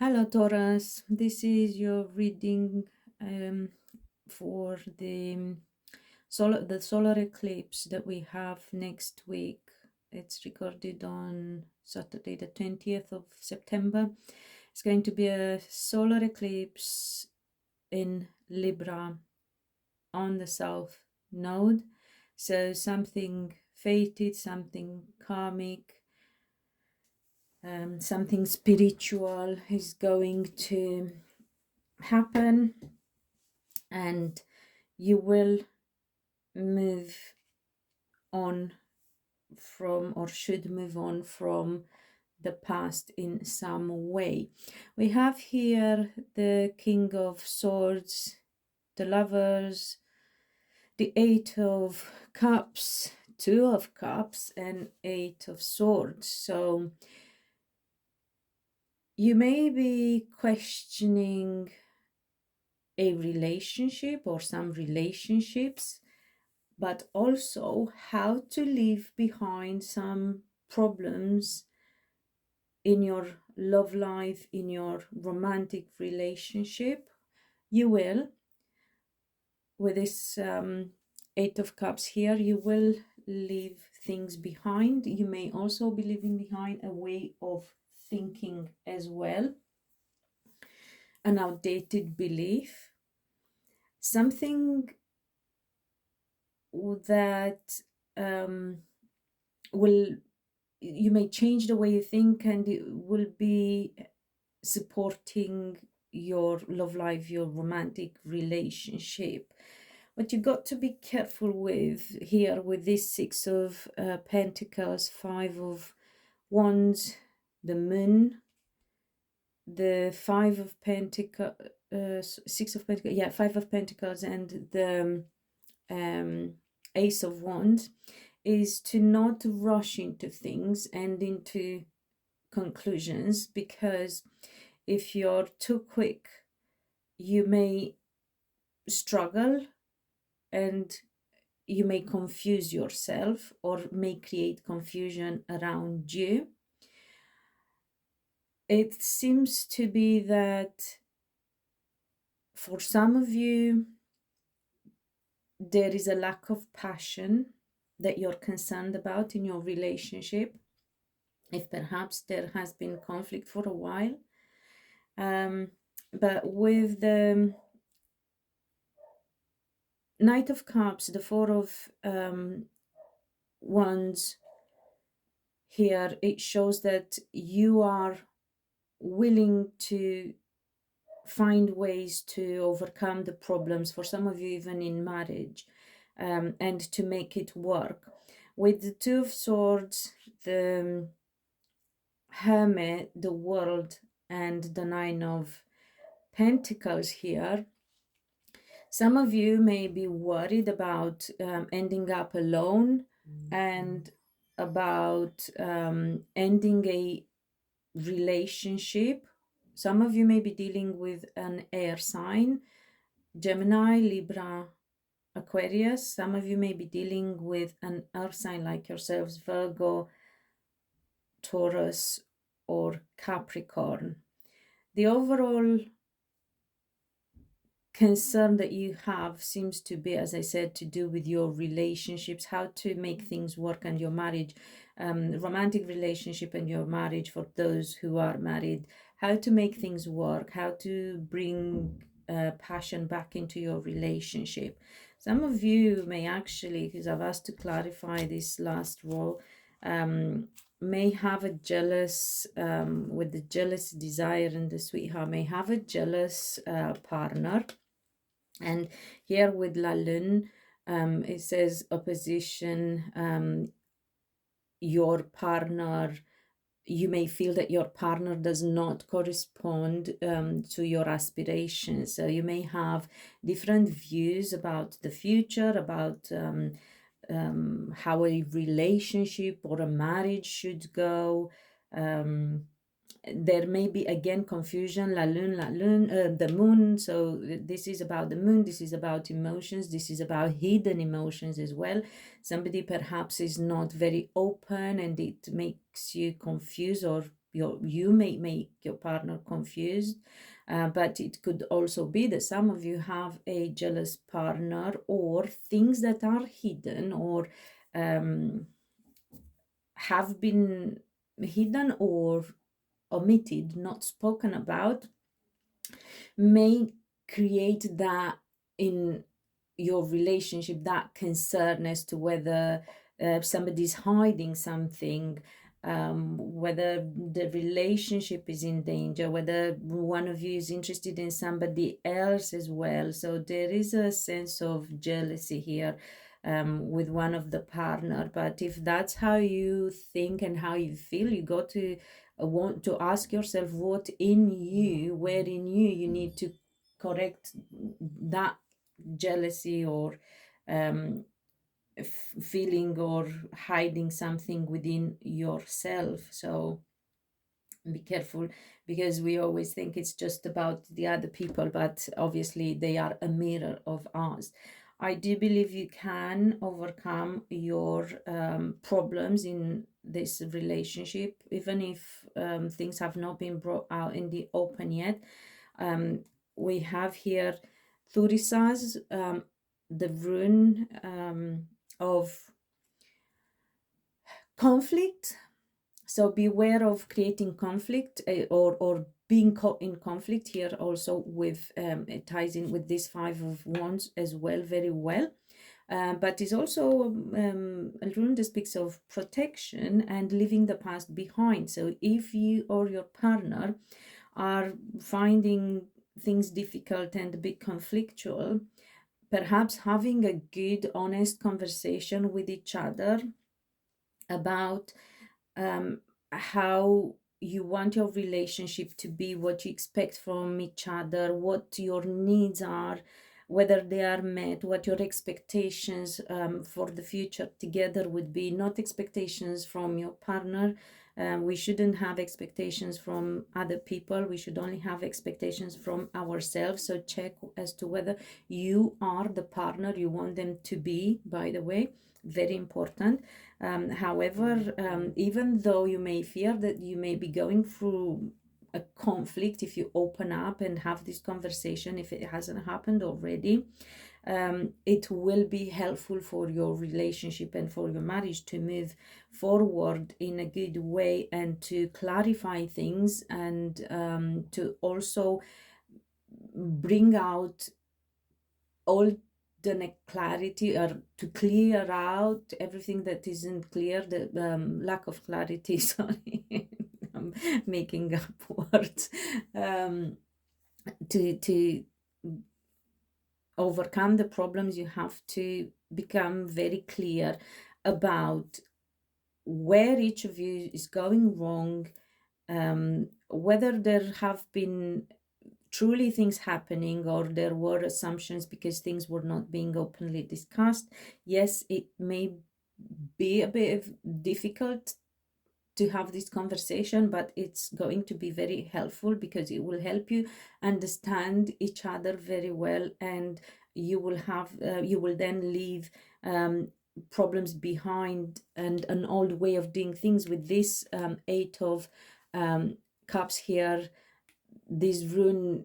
Hello, Taurus. This is your reading for the solar eclipse that we have next week. It's recorded on Saturday, the 20th of September. It's going to be a solar eclipse in Libra on the South Node. So something fated, something karmic, something spiritual is going to happen, and you will move on from, or should move on from, the past in some way. We have here the King of Swords, the Lovers, the Eight of Cups, Two of Cups, and Eight of Swords. So you may be questioning a relationship or some relationships, but also how to leave behind some problems in your love life, in your romantic relationship. You will, with this Eight of Cups here, you will leave things behind. You may also be leaving behind a way of thinking as well, an outdated belief, something that will, you may change the way you think, and it will be supporting your love life, your romantic relationship. But you got to be careful with here, with this Six of Pentacles, Five of Wands, the Moon, the Five of Pentacles, Six of Pentacles, yeah, Five of Pentacles, and the Ace of Wands, is to not rush into things and into conclusions, because if you're too quick, you may struggle and you may confuse yourself, or may create confusion around you. It seems to be that for some of you, there is a lack of passion that you're concerned about in your relationship, if perhaps there has been conflict for a while. But with the Knight of Cups, the Four of Wands here, it shows that you are willing to find ways to overcome the problems, for some of you even in marriage, and to make it work. With the Two of Swords, the Hermit, the World, and the Nine of Pentacles here, some of you may be worried about ending up alone, and about ending a relationship. Some of you may be dealing with an air sign, Gemini, Libra, Aquarius. Some of you may be dealing with an earth sign like yourselves, Virgo, Taurus, or Capricorn. The overall concern that you have seems to be, as I said, to do with your relationships, how to make things work, and your marriage, romantic relationship and your marriage, for those who are married, how to make things work, how to bring passion back into your relationship. Some of you may actually, because I've asked to clarify this last row, may have a jealous, with the jealous desire, and the sweetheart may have a jealous partner. And here with La Lune, it says opposition, your partner, you may feel that your partner does not correspond to your aspirations. So you may have different views about the future, about how a relationship or a marriage should go. There may be again confusion, la lune, the moon. So this is about the moon, this is about emotions, this is about hidden emotions as well. Somebody perhaps is not very open, and it makes you confused, or you may make your partner confused, but it could also be that some of you have a jealous partner, or things that are hidden or have been hidden or omitted, not spoken about, may create that in your relationship, that concern as to whether somebody's hiding something, whether the relationship is in danger, whether one of you is interested in somebody else as well. So there is a sense of jealousy here with one of the partner. But if that's how you think and how you feel, you got to want to ask yourself what in you, where in you need to correct that jealousy or feeling or hiding something within yourself. So be careful, because we always think it's just about the other people, but obviously they are a mirror of us. I do believe you can overcome your problems in this relationship, even if things have not been brought out in the open yet. We have here Thurisaz, the rune of conflict. So beware of creating conflict or being caught in conflict here. Also with it ties in with this Five of Wands as well, very well. But it's also a rune that speaks of protection and leaving the past behind. So if you or your partner are finding things difficult and a bit conflictual, perhaps having a good, honest conversation with each other about how you want your relationship to be, what you expect from each other, what your needs are, whether they are met, what your expectations for the future together would be, not expectations from your partner. We shouldn't have expectations from other people. We should only have expectations from ourselves. So check as to whether you are the partner you want them to be, by the way, very important. However, even though you may fear that you may be going through a conflict, if you open up and have this conversation, if it hasn't happened already, it will be helpful for your relationship and for your marriage to move forward in a good way and to clarify things, and to also bring out all the clarity, or to clear out everything that isn't clear, the lack of clarity. Sorry, I'm making up words. To overcome the problems, you have to become very clear about where each of you is going wrong, whether there have been truly things happening or there were assumptions because things were not being openly discussed. Yes, it may be a bit difficult to have this conversation, but it's going to be very helpful because it will help you understand each other very well, and you will have you will then leave problems behind and an old way of doing things. With this Eight of Cups here, this rune,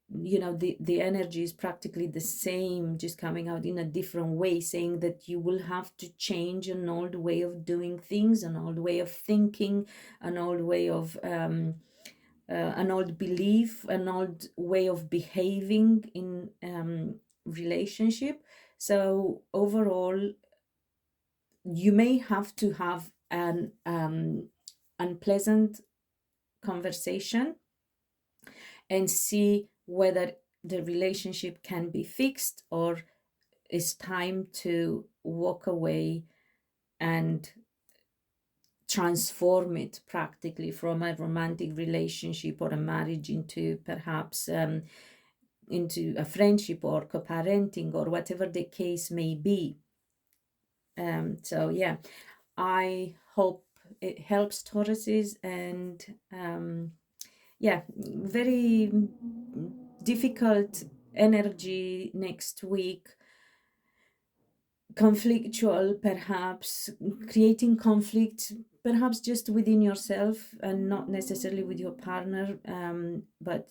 the energy is practically the same, just coming out in a different way, saying that you will have to change an old way of doing things, an old way of thinking, an old way of an old belief, an old way of behaving in relationship. So overall, you may have to have an unpleasant conversation and see whether the relationship can be fixed, or it's time to walk away and transform it practically from a romantic relationship or a marriage into perhaps into a friendship or co-parenting or whatever the case may be. So yeah, I hope it helps, Tauruses, and yeah, very difficult energy next week. conflictual, perhaps creating conflict, perhaps just within yourself and not necessarily with your partner, but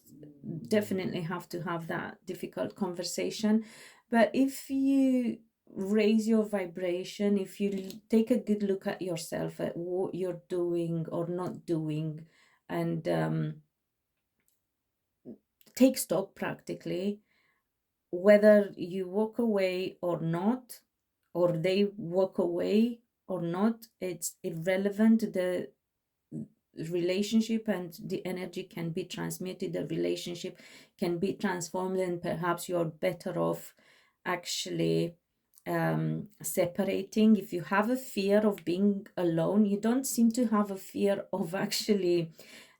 definitely have to have that difficult conversation. But if you raise your vibration, if you take a good look at yourself, at what you're doing or not doing, and take stock practically, whether you walk away or not, or they walk away or not, it's irrelevant. The relationship and the energy can be transmuted, the relationship can be transformed, and perhaps you're better off actually separating. If you have a fear of being alone, you don't seem to have a fear of actually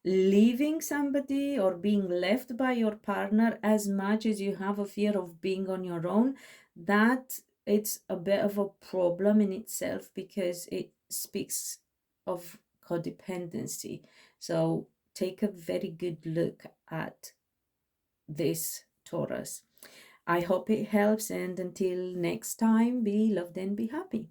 leaving somebody or being left by your partner as much as you have a fear of being on your own. That it's a bit of a problem in itself, because it speaks of codependency. So take a very good look at this, Taurus. I hope it helps, and until next time, be loved and be happy.